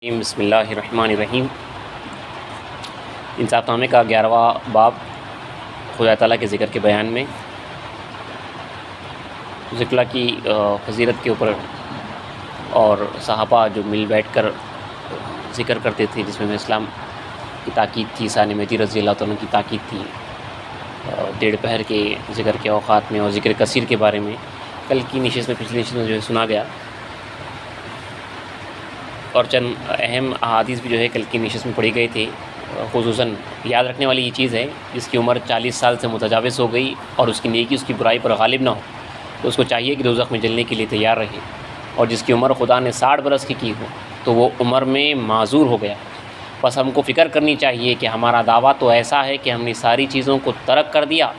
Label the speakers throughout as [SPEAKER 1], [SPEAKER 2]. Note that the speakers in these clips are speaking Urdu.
[SPEAKER 1] بسم اللہ الرحمن الرحیم۔ انصاف نامے کا 11واں باب خدا تعالیٰ کے ذکر کے بیان میں ذکر اللہ کی فضیلت کے اوپر اور صحابہ جو مل بیٹھ کر ذکر کرتے تھے، جس میں اسلام کی تاکید تھی، ثانی مہدی رضی اللہ تعالیٰ کی تاکید تھی، ڈیڑھ پہر کے ذکر کے اوقات میں اور ذکر کثیر کے بارے میں کل کی نشست میں پچھلی نشست میں جو ہے سنا گیا، اور چند اہم احادیث بھی جو ہے کل کی نشست میں پڑھی گئی تھی۔ خصوصاً یاد رکھنے والی یہ چیز ہے، جس کی عمر 40 سال سے متجاوز ہو گئی اور اس کی نیکی اس کی برائی پر غالب نہ ہو، تو اس کو چاہیے کہ دوزخ میں جلنے کے لیے تیار رہے، اور جس کی عمر خدا نے 60 برس کی ہو تو وہ عمر میں معذور ہو گیا۔ بس ہم کو فکر کرنی چاہیے کہ ہمارا دعویٰ تو ایسا ہے کہ ہم نے ساری چیزوں کو ترک کر دیا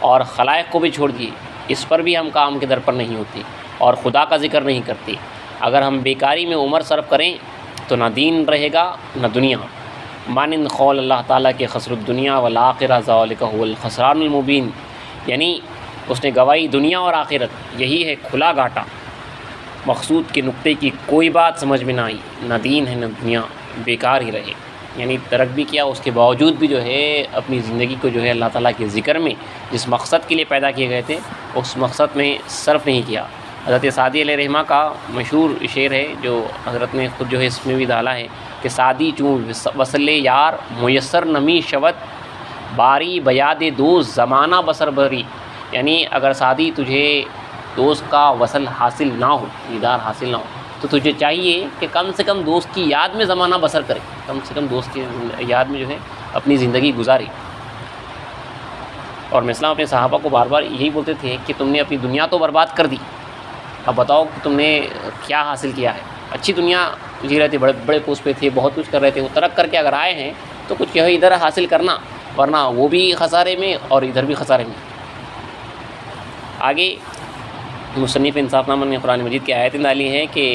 [SPEAKER 1] اور خلائق کو بھی چھوڑ دیے، اس پر بھی ہم کام کے در پر نہیں ہوتے اور خدا کا ذکر نہیں کرتے۔ اگر ہم بیکاری میں عمر صرف کریں تو نہ دین رہے گا نہ دنیا۔ مانند قول اللہ تعالیٰ کے خسر الدنیا والآخرہ ذالک هو الخسران المبین، یعنی اس نے گواہی دنیا اور آخرت، یہی ہے کھلا گھاٹا۔ مقصود کے نقطے کی کوئی بات سمجھ میں نہ آئی، نہ دین ہے نہ دنیا، بیکار ہی رہے۔ یعنی ترک بھی کیا، اس کے باوجود بھی جو ہے اپنی زندگی کو جو ہے اللہ تعالیٰ کے ذکر میں جس مقصد کے لیے پیدا کیے گئے تھے اس مقصد میں صرف نہیں کیا۔ حضرت سعدی علیہ رحمہ کا مشہور شعر ہے، جو حضرت نے خود جو ہے اس میں بھی ڈالا ہے کہ سعدی چون وصل یار میسر نمی شود باری بیاد دوست زمانہ بسر بری، یعنی اگر سعدی تجھے دوست کا وصل حاصل نہ ہو، دیدار حاصل نہ ہو، تو تجھے چاہیے کہ کم سے کم دوست کی یاد میں زمانہ بسر کرے، کم سے کم دوست کی یاد میں جو ہے اپنی زندگی گزاری۔ اور اسلام اپنے صحابہ کو بار بار یہی بولتے تھے کہ تم نے اپنی دنیا تو برباد کر دی، اب بتاؤ کہ تم نے کیا حاصل کیا ہے۔ اچھی دنیا جی رہے تھے، بڑے بڑے پوسٹ پہ تھے، بہت کچھ کر رہے تھے، وہ ترک کر کے اگر آئے ہیں تو کچھ یہ ادھر حاصل کرنا، ورنہ وہ بھی خسارے میں اور ادھر بھی خسارے میں۔ آگے مصنف انصاف نامہ نے قرآن مجید کی آیتیں ڈالی ہیں کہ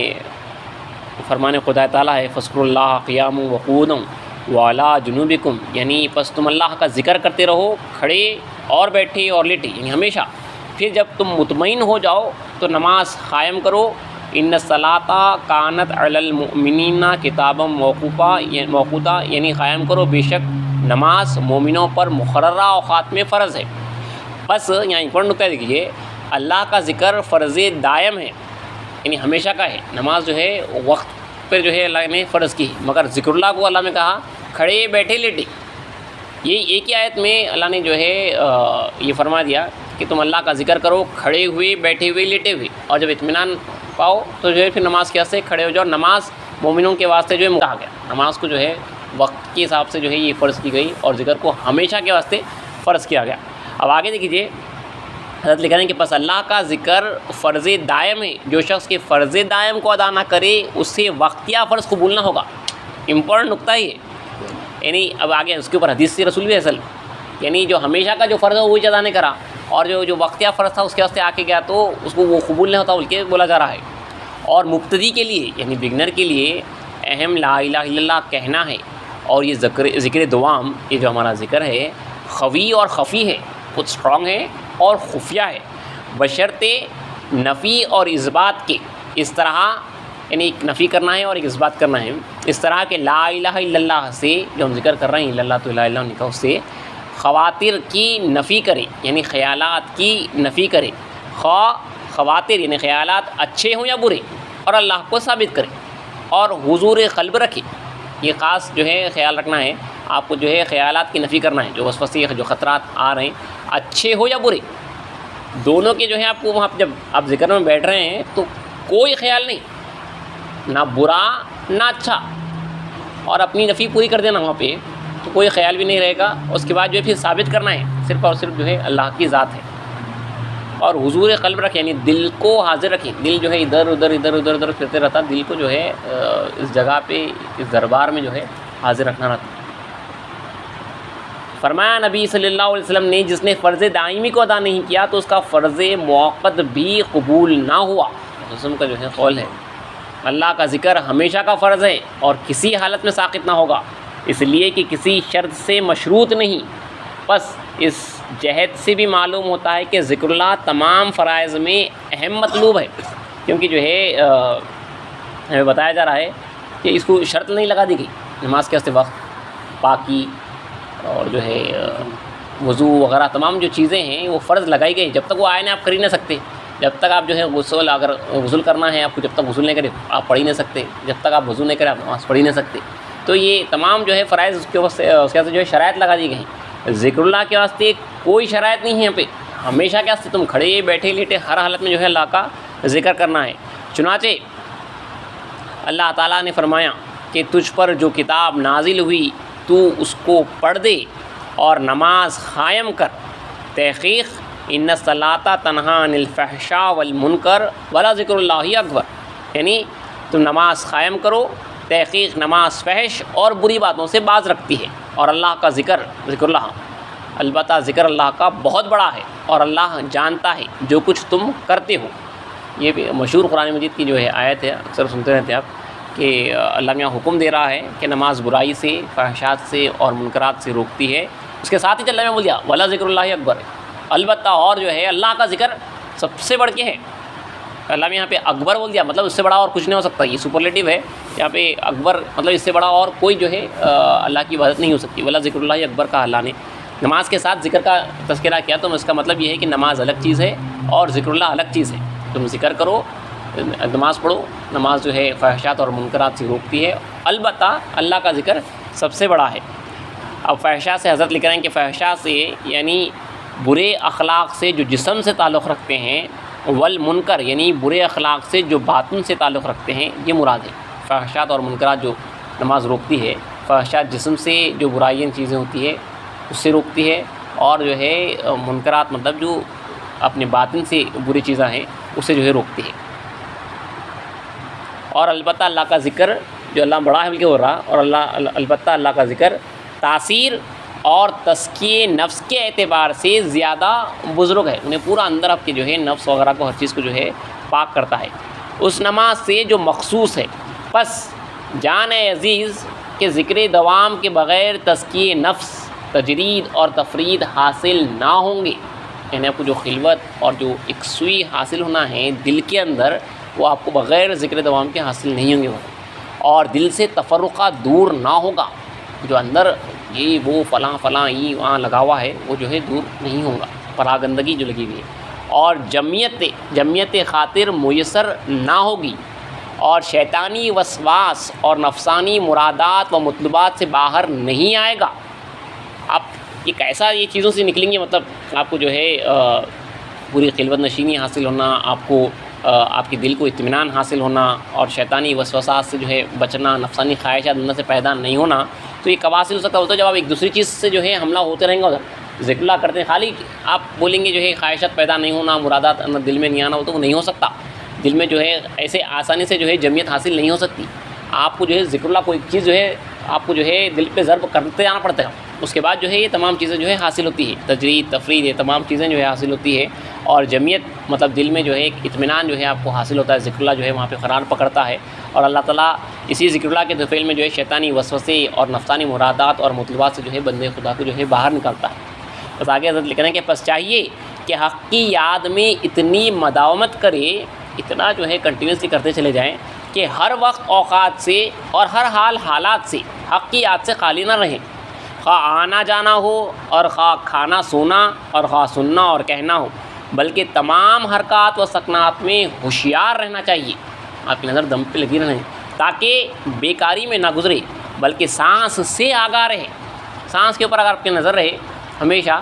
[SPEAKER 1] فرمان خدا تعالیٰ ہے فذکروا اللہ قیاما وقعودا وعلی جنوبکم، یعنی پس تم اللہ کا ذکر کرتے رہو کھڑے اور بیٹھے اور لیٹے، یعنی ہمیشہ۔ پھر جب تم مطمئن ہو جاؤ تو نماز قائم کرو، ان الصلاۃ کانت علی المؤمنین کتابا موقوتا، یعنی قائم کرو، بے شک نماز مومنوں پر مقررہ اوقات میں فرض ہے۔ بس یہاں امپورٹنٹ نکتہ دیکھیے، اللہ کا ذکر فرض دائم ہے، یعنی ہمیشہ کا ہے۔ نماز جو ہے وقت پر جو ہے اللہ نے فرض کی، مگر ذکر اللہ کو اللہ نے کہا کھڑے بیٹھے لیٹے۔ یہ ایک ہی آیت میں اللہ نے جو ہے یہ فرما دیا کہ تم اللہ کا ذکر کرو کھڑے ہوئے بیٹھے ہوئے لیٹے ہوئے، اور جب اطمینان پاؤ تو جو ہے پھر نماز کے واسطے کھڑے ہو جاؤ۔ نماز مومنوں کے واسطے جو ہے کہا گیا، نماز کو جو ہے وقت کے حساب سے جو ہے یہ فرض کی گئی، اور ذکر کو ہمیشہ کے واسطے فرض کیا گیا۔ اب آگے دیکھیے، حضرت لکھ رہے ہیں کہ پس اللہ کا ذکر فرض دائم ہے، جو شخص کے فرض دائم کو ادا نہ کرے اس سے وقتیہ فرض قبول نہ ہوگا۔ امپورٹنٹ نکتہ ہی ہے، یعنی اب آگے اس کے اوپر حدیث سے رسول بھی اصل، یعنی جو ہمیشہ کا جو فرض ہے وہی ادا نہیں کرا، اور جو وقتیہ فرض تھا اس کے واسطے آ کے گیا تو اس کو وہ قبول نہیں ہوتا بول کے بولا جا رہا ہے۔ اور مبتدی کے لیے یعنی بگنر کے لیے اہم لا الہ الا اللہ کہنا ہے، اور یہ ذکر دوام، یہ جو ہمارا ذکر ہے خوی اور خفی ہے، خود اسٹرانگ ہے اور خفیہ ہے، بشرط نفی اور اثبات کے۔ اس طرح یعنی ایک نفی کرنا ہے اور ایک اثبات کرنا ہے، اس طرح کہ لا الہ الا اللہ سے جو ہم ذکر کر رہے ہیں، اللہ تو الہ الا اللہ اس سے خواتر کی نفی کرے، یعنی خیالات کی نفی کرے، خواتر یعنی خیالات اچھے ہوں یا برے، اور اللہ کو ثابت کرے، اور حضور قلب رکھے۔ یہ خاص جو ہے خیال رکھنا ہے آپ کو، جو ہے خیالات کی نفی کرنا ہے، جو وسوسے جو خطرات آ رہے ہیں اچھے ہو یا برے، دونوں کے جو ہے آپ کو وہاں جب آپ ذکر میں بیٹھ رہے ہیں تو کوئی خیال نہیں، نہ برا نہ اچھا، اور اپنی نفی پوری کر دینا وہاں پہ، تو کوئی خیال بھی نہیں رہے گا۔ اس کے بعد جو ہے پھر ثابت کرنا ہے صرف اور صرف جو ہے اللہ کی ذات ہے، اور حضور قلب رکھیں، یعنی دل کو حاضر رکھیں۔ دل جو ہے ادھر ادھر پھرتے رہتا، دل کو جو ہے اس جگہ پہ اس دربار میں جو ہے حاضر رکھنا رہتا۔ فرمایا نبی صلی اللہ علیہ وسلم نے جس نے فرض دائمی کو ادا نہیں کیا تو اس کا فرض موقت بھی قبول نہ ہوا۔ رسول کا جو ہے قول ہے، اللہ کا ذکر ہمیشہ کا فرض ہے اور کسی حالت میں ساقط نہ ہوگا، اس لیے کہ کسی شرط سے مشروط نہیں۔ بس اس جہت سے بھی معلوم ہوتا ہے کہ ذکر اللہ تمام فرائض میں اہم مطلوب ہے، کیونکہ جو ہے ہمیں بتایا جا رہا ہے کہ اس کو شرط نہیں لگا دی گئی نماز کے واسطے وقت، پاکی اور جو ہے وضو وغیرہ تمام جو چیزیں ہیں وہ فرض لگائی گئی، جب تک وہ آئے نہیں آپ کر ہی نہیں سکتے، جب تک آپ جو ہے غسل اگر غسل کرنا ہے آپ کو، جب تک غسل نہیں کرے آپ پڑھ ہی نہیں سکتے، جب تک آپ وضو نہیں کرے آپ نماز پڑھ ہی نہیں سکتے. تو یہ تمام جو ہے فرائض اس کے واسطے جو ہے شرائط لگا دی گئی ہیں. ذکر اللہ کے واسطے کوئی شرائط نہیں ہے یہاں پہ، ہمیشہ کے واسطے تم کھڑے بیٹھے لیٹے ہر حالت میں جو ہے اللہ کا ذکر کرنا ہے. چنانچہ اللہ تعالیٰ نے فرمایا کہ تجھ پر جو کتاب نازل ہوئی تو اس کو پڑھ دے اور نماز قائم کر، تحقیق ان الصلاۃ تنہی عن الفحشاء والمنکر ولذکر اللہ اکبر، یعنی تم نماز قائم کرو، تحقیق نماز فحش اور بری باتوں سے باز رکھتی ہے، اور اللہ کا ذکر اللہ، البتہ ذکر اللہ کا بہت بڑا ہے اور اللہ جانتا ہے جو کچھ تم کرتے ہو. یہ بھی مشہور قرآن مجید کی جو ہے آیت ہے، اکثر سنتے رہتے ہیں آپ کہ اللہ میاں حکم دے رہا ہے کہ نماز برائی سے، فحشات سے اور منکرات سے روکتی ہے. اس کے ساتھ ہی اللہ میاں بول دیا ولا ذکر اللہ اکبر، البتہ اور جو ہے اللہ کا ذکر سب سے بڑھ کے ہے. اللہ نے یہاں پہ اکبر بول دیا، مطلب اس سے بڑا اور کچھ نہیں ہو سکتا، یہ سپرلیٹو ہے. یہاں پہ اکبر مطلب اس سے بڑا اور کوئی جو ہے اللہ کی عبادت نہیں ہو سکتی. ولا ذکر اللہ اکبر کا اللہ نے نماز کے ساتھ ذکر کا تذکرہ کیا، تو اس کا مطلب یہ ہے کہ نماز الگ چیز ہے اور ذکر اللہ الگ چیز ہے. تم ذکر کرو، نماز پڑھو، نماز جو ہے فحشات اور منکرات سے روکتی ہے، البتہ اللہ کا ذکر سب سے بڑا ہے. اب فحشات سے حضرت لکھ رہے ہیں کہ فحشات سے یعنی برے اخلاق سے جو جسم سے تعلق رکھتے ہیں، والمنکر یعنی برے اخلاق سے جو باطن سے تعلق رکھتے ہیں، یہ مراد ہے. فحشات اور منکرات جو نماز روکتی ہے، فحشات جسم سے جو برائیاں چیزیں ہوتی ہے اس سے روکتی ہے، اور جو ہے منکرات مطلب جو اپنے باطن سے بری چیزیں ہیں اس سے جو ہے روکتی ہے. اور البتہ اللہ کا ذکر جو اللہ بڑا ہے بلکہ ہو رہا، اور البتہ اللہ کا ذکر تاثیر اور تزکیے نفس کے اعتبار سے زیادہ بزرگ ہے. انہیں پورا اندر آپ کے جو ہے نفس وغیرہ کو ہر چیز کو جو ہے پاک کرتا ہے اس نماز سے جو مخصوص ہے. پس جان عزیز کے ذکر دوام کے بغیر تزکیے نفس، تجرید اور تفرید حاصل نہ ہوں گے. یعنی آپ کو جو خلوت اور جو یکسوئی حاصل ہونا ہے دل کے اندر، وہ آپ کو بغیر ذکر دوام کے حاصل نہیں ہوں گے. اور دل سے تفرقہ دور نہ ہوگا، جو اندر یہ وہ فلاں یہ وہاں لگا ہوا ہے وہ جو ہے دور نہیں ہوگا، پراگندگی جو لگی ہوئی ہے. اور جمعیت خاطر میسر نہ ہوگی، اور شیطانی وسواس اور نفسانی مرادات و مطلبات سے باہر نہیں آئے گا. آپ یہ کیسا یہ چیزوں سے نکلیں گے، مطلب آپ کو جو ہے پوری خلوت نشینی حاصل ہونا، آپ کو آپ کے دل کو اطمینان حاصل ہونا، اور شیطانی وسوسات سے جو ہے بچنا، نفسانی خواہشات اندر سے پیدا نہیں ہونا. تو یہ کب حاصل ہو سکتا ہوتا ہے جب آپ ایک دوسری چیز سے جو ہے حملہ ہوتے رہیں گے ادھر ذکر اللہ کرتے ہیں. خالی آپ بولیں گے جو ہے خواہشات پیدا نہیں ہونا، مرادات اندر دل میں نہیں آنا، وہ تو وہ نہیں ہو سکتا. دل میں جو ہے ایسے آسانی سے جو ہے جمعیت حاصل نہیں ہو سکتی. آپ کو جو ہے ذکر اللہ کوئی چیز جو ہے آپ کو جو ہے دل پہ ضرب کرتے جانا پڑتا ہے، اس کے بعد جو ہے یہ تمام چیزیں جو ہے حاصل ہوتی ہے. تجرید، تفرید، یہ تمام چیزیں جو ہے حاصل ہوتی ہے. اور جمعیت مطلب دل میں جو ہے ایک اطمینان جو ہے آپ کو حاصل ہوتا ہے. ذکر اللہ جو ہے وہاں پہ قرار پکڑتا ہے، اور اللہ تعالیٰ اسی ذکر اللہ کے طفیل میں جو ہے شیطانی وسوسے اور نفسانی مرادات اور مطلبات سے جو ہے بندے خدا کو جو ہے باہر نکالتا ہے. بس آگے حضرت لکھ رہے ہیں کہ پس چاہیے کہ حق کی یاد میں اتنی مداومت کرے، اتنا جو ہے کنٹینیوسلی کرتے چلے جائیں کہ ہر وقت اوقات سے اور ہر حال حالات سے حق کی یاد سے خالی نہ رہیں. خواہ آنا جانا ہو، اور خواہ کھانا سونا، اور خواہ سننا اور کہنا ہو، بلکہ تمام حرکات و سکنات میں ہوشیار رہنا چاہیے. آپ کی نظر دم پہ لگی رہیں تاکہ بیکاری میں نہ گزرے، بلکہ سانس سے آگاہ رہے. سانس کے اوپر اگر آپ کی نظر رہے ہمیشہ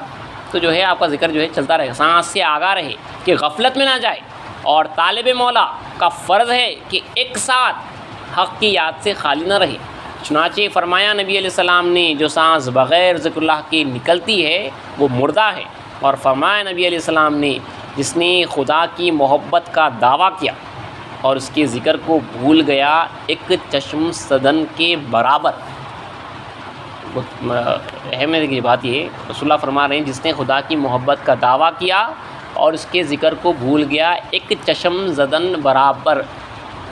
[SPEAKER 1] تو جو ہے آپ کا ذکر جو ہے چلتا رہے. سانس سے آگاہ رہے کہ غفلت میں نہ جائے. اور طالب مولا کا فرض ہے کہ ایک ساتھ حق کی یاد سے خالی نہ رہے. چنانچہ فرمایا نبی علیہ السلام نے جو سانس بغیر ذکر اللہ کی نکلتی ہے وہ مردہ ہے. اور فرمایا نبی علیہ السلام نے جس نے خدا کی محبت کا دعویٰ کیا اور اس کے ذکر کو بھول گیا، ایک چشم سدن کے برابر. اہم ہے کہ بات یہ رسول اللہ فرما رہے ہیں جس نے خدا کی محبت کا دعویٰ کیا اور اس کے ذکر کو بھول گیا، ایک چشم زدن برابر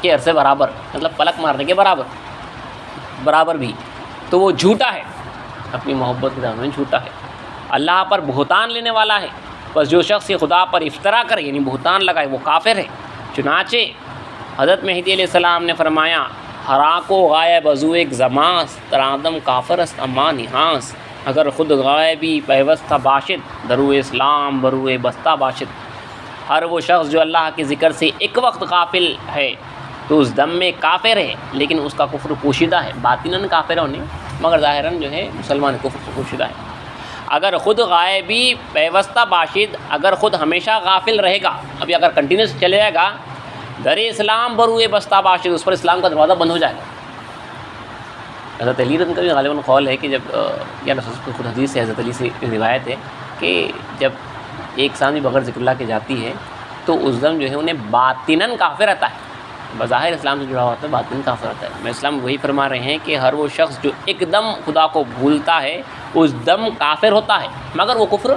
[SPEAKER 1] کے عرصے برابر، مطلب پلک مارنے کے برابر بھی، تو وہ جھوٹا ہے، اپنی محبت کے دعوے میں جھوٹا ہے، اللہ پر بہتان لینے والا ہے. بس جو شخص خدا پر افطرا کرے یعنی بہتان لگائے وہ کافر ہے. چنانچہ حضرت مہدی علیہ السلام نے فرمایا ہراک و غائب ازو ایک زماس ترادم کافر است اما نحاس اگر خود غائبی پیوستہ باشد درو اسلام بروئے بستہ باشد. ہر وہ شخص جو اللہ کے ذکر سے ایک وقت غافل ہے تو اس دم میں کافر ہے، لیکن اس کا کفر پوشیدہ ہے. باطناً کافر ہونے مگر ظاہراً جو ہے مسلمان کفر پوشیدہ ہے. اگر خود غائبی پیوستہ باشد، اگر خود ہمیشہ غافل رہے گا، ابھی اگر کنٹینیوس چلے جائے گا، در اسلام بروئے بستہ باشد، اس پر اسلام کا دروازہ بند ہو جائے گا. حضرت علی رضی اللہ عنہ کا بھی غالباً قول ہے کہ جب یا رسول خود حدیث سے حضرت علی سے روایت ہے کہ جب ایک ثانوی بغیر ذکر اللہ کے جاتی ہے تو اس دم جو ہے انہیں باطناً کافر رہتا ہے. بظاہر اسلام سے جڑا ہوا ہوتا ہے، باطناً کافر رہتا ہے. میں اسلام وہی فرما رہے ہیں کہ ہر وہ شخص جو ایک دم خدا کو بھولتا ہے اس دم کافر ہوتا ہے، مگر وہ کفر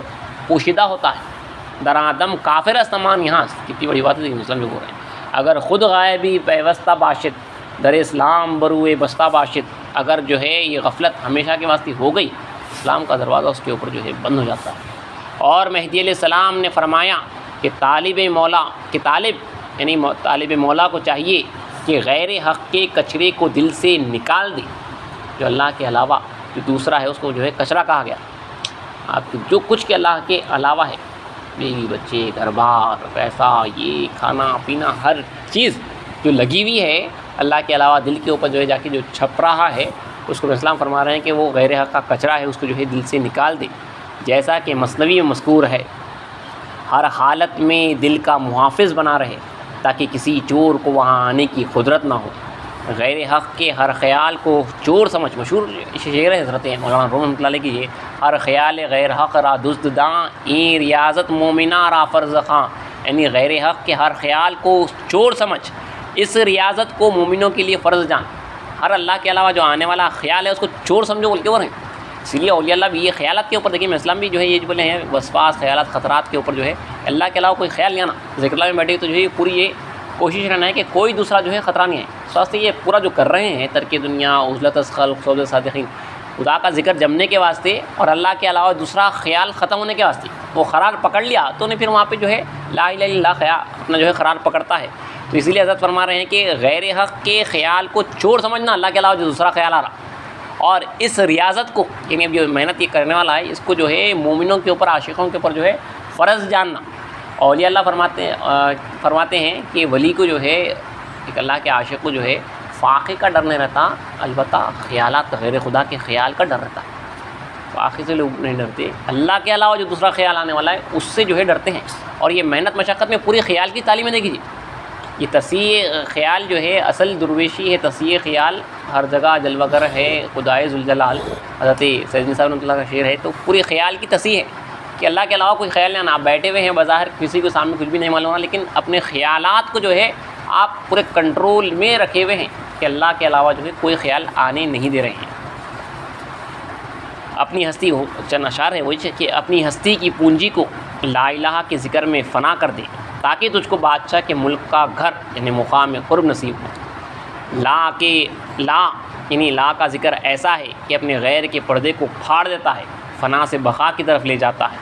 [SPEAKER 1] پوشیدہ ہوتا ہے. درادم کافر استمان یہاں کتنی بڑی بات ہے، لیکن مسلم جو بول رہے ہیں اگر خود غائبی پیوستہ باشد در اسلام بروئے بستہ باشد، اگر جو ہے یہ غفلت ہمیشہ کے واسطے ہو گئی، اسلام کا دروازہ اس کے اوپر جو ہے بند ہو جاتا ہے. اور مہدی علیہ السلام نے فرمایا کہ طالب مولا کو چاہیے کہ غیر حق کے کچرے کو دل سے نکال دے. جو اللہ کے علاوہ جو دوسرا ہے اس کو جو ہے کچرا کہا گیا. آپ جو کچھ کے اللہ کے علاوہ ہے، بیوی بچے گھر بار پیسہ یہ کھانا پینا ہر چیز جو لگی ہوئی ہے اللہ کے علاوہ دل کے اوپر جو ہے جا کے جو چھپ رہا ہے، اس کو اسلام فرما رہے ہیں کہ وہ غیر حق کا کچرا ہے، اس کو جو ہے دل سے نکال دے. جیسا کہ مثنوی میں مذکور ہے، ہر حالت میں دل کا محافظ بنا رہے تاکہ کسی چور کو وہاں آنے کی قدرت نہ ہو. غیر حق کے ہر خیال کو چور سمجھ، مشہور شعر ہے حضرت مولانا روم رحمۃ اللہ علیہ کی، یہ ہر خیال غیر حق را دزد داں این ریاضت مومنہ را فرض خاں. یعنی غیر حق کے ہر خیال کو چور سمجھ، اس ریاضت کو مومنوں کے لیے فرض جان. ہر اللہ کے علاوہ جو آنے والا خیال ہے اس کو چور سمجھو بول کے وہ رہیں. اسی لیے اولیاء اللہ بھی یہ خیالات کے اوپر دیکھیں، اسلام بھی جو ہے یہ جو بولے ہیں وسواس خیالات خطرات کے اوپر جو ہے اللہ کے علاوہ کوئی خیال نہیں آنا. ذکر اللہ میں بیٹھے تو جو ہے پوری یہ کوشش رہنا ہے کہ کوئی دوسرا جو ہے خطرہ نہیں ہے. اس واسطے یہ پورا جو کر رہے ہیں ترک دنیا عزلت از خلق صحبت صادقین، خدا کا ذکر جمنے کے واسطے اور اللہ کے علاوہ دوسرا خیال ختم ہونے کے واسطے، وہ قرار پکڑ لیا تو انہیں پھر وہاں پہ جو ہے لا الہ الا اللہ خیال اپنا جو ہے قرار پکڑتا ہے. تو اسی لیے حضرت فرما رہے ہیں کہ غیر حق کے خیال کو چور سمجھنا، اللہ کے علاوہ جو دوسرا خیال آ رہا، اور اس ریاضت کو یعنی اب جو محنت یہ کرنے والا ہے اس کو جو ہے مومنوں کے اوپر عاشقوں کے اوپر جو ہے فرض جاننا. اولیاء اللہ فرماتے ہیں کہ ولی کو جو ہے ایک اللہ کے عاشق کو جو ہے فاقے کا ڈر نہیں رہتا، البتہ خیالات غیر خدا کے خیال کا ڈر رہتا ہے. فاقے سے لوگ نہیں ڈرتے، اللہ کے علاوہ جو دوسرا خیال آنے والا ہے اس سے جو ہے ڈرتے ہیں. اور یہ محنت مشقت میں پوری خیال کی تعلیم دے گی. یہ تصحیح خیال جو ہے اصل درویشی ہے. تصحیح خیال ہر جگہ جلوہ گر ہے خدائے ذوالجلال. حضرت سیدنا صاحب رحمۃ اللہ کا شعر ہے. تو پوری خیال کی تصحیح ہے کہ اللہ کے علاوہ کوئی خیال نہیں. آپ بیٹھے ہوئے ہیں بظاہر کسی کو سامنے کچھ بھی نہیں معلوم، لیکن اپنے خیالات کو جو ہے آپ پورے کنٹرول میں رکھے ہوئے ہیں کہ اللہ کے علاوہ جو ہے کوئی خیال آنے نہیں دے رہے ہیں. اپنی ہستی ہو چند اشعار ہے وہی کہ اپنی ہستی کی پونجی کو لا الہ کے ذکر میں فنا کر دے تاکہ تجھ کو بادشاہ کے ملک کا گھر یعنی مقام قرب نصیب ہو. لا یعنی لا کا ذکر ایسا ہے کہ اپنے غیر کے پردے کو پھاڑ دیتا ہے، فنا سے بقا کی طرف لے جاتا ہے.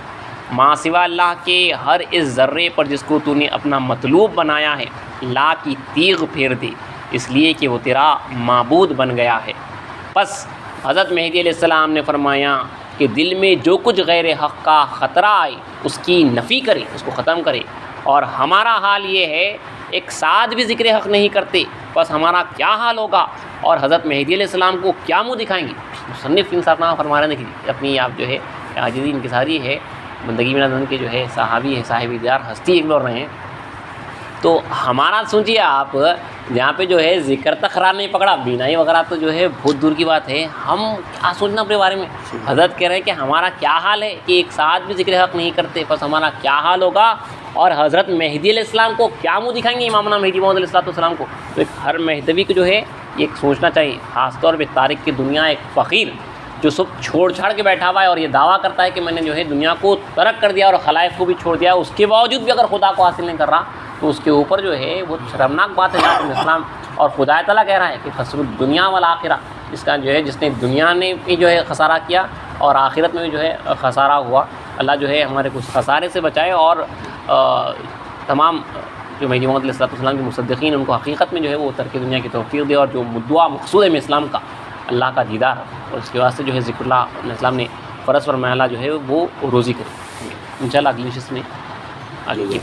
[SPEAKER 1] ماں سوا اللہ کے ہر اس ذرے پر جس کو تو نے اپنا مطلوب بنایا ہے، لا کی تیغ پھیر دے اس لیے کہ وہ تیرا معبود بن گیا ہے. پس حضرت مہدی علیہ السلام نے فرمایا کہ دل میں جو کچھ غیر حق کا خطرہ آئے اس کی نفی کرے، اس کو ختم کرے. اور ہمارا حال یہ ہے ایک ساتھ بھی ذکر حق نہیں کرتے، بس ہمارا کیا حال ہوگا اور حضرت مہدی علیہ السلام کو کیا منہ دکھائیں گے. مصنف انصاف نامہ فرما رہے ہیں کہ اپنی آپ جو ہے عاجزی انکساری ہے، بندگی میں نظر کے جو ہے صحابی ہے، صاحب دیار ہستی ایک بول رہے ہیں. تو ہمارا سوچیے آپ جہاں پہ جو ہے ذکر تک قرار نہیں پکڑا، بینائی وغیرہ تو جو ہے بہت دور کی بات ہے. ہم کیا سوچنا اپنے بارے میں. حضرت کہہ رہے ہیں کہ ہمارا کیا حال ہے کہ ایک ساتھ بھی ذکر حق نہیں کرتے، بس ہمارا کیا حال ہوگا اور حضرت مہدی علیہ السلام کو کیا منہ دکھائیں گے، امامنا مہدی موعود علیہ السلام کو. تو ایک ہر مہدوی کو جو ہے یہ سوچنا چاہیے، خاص طور پہ تاریخ کی دنیا ایک فقیر جو سب چھوڑ چھاڑ کے بیٹھا ہوا ہے اور یہ دعویٰ کرتا ہے کہ میں نے جو ہے دنیا کو ترک کر دیا اور خلائق کو بھی چھوڑ دیا، اس کے باوجود بھی اگر خدا کو حاصل نہیں کر رہا تو اس کے اوپر جو ہے وہ شرمناک بات ہے. اسلام اور خدا تعالیٰ کہہ رہا ہے کہ خسر الدنیا والآخرہ، اس کا جو ہے جس نے دنیا نے بھی جو ہے خسارہ کیا اور آخرت میں بھی جو ہے خسارہ ہوا. اللہ جو ہے ہمارے کچھ خسارے سے بچائے اور تمام جو مہدی محمد علیہ السلام کے مصدقین ان کو حقیقت میں جو ہے وہ ترک دنیا کی توفیق دے، اور جو مدعا مقصود ہے اسلام کا اللہ کا دیدار، اور اس کے واسطے جو ہے ذکر اللہ علیہ السلام نے فرض فرمایا جو ہے وہ روزی کرے۔ انشاءاللہ اگلی نشست میں آگے کی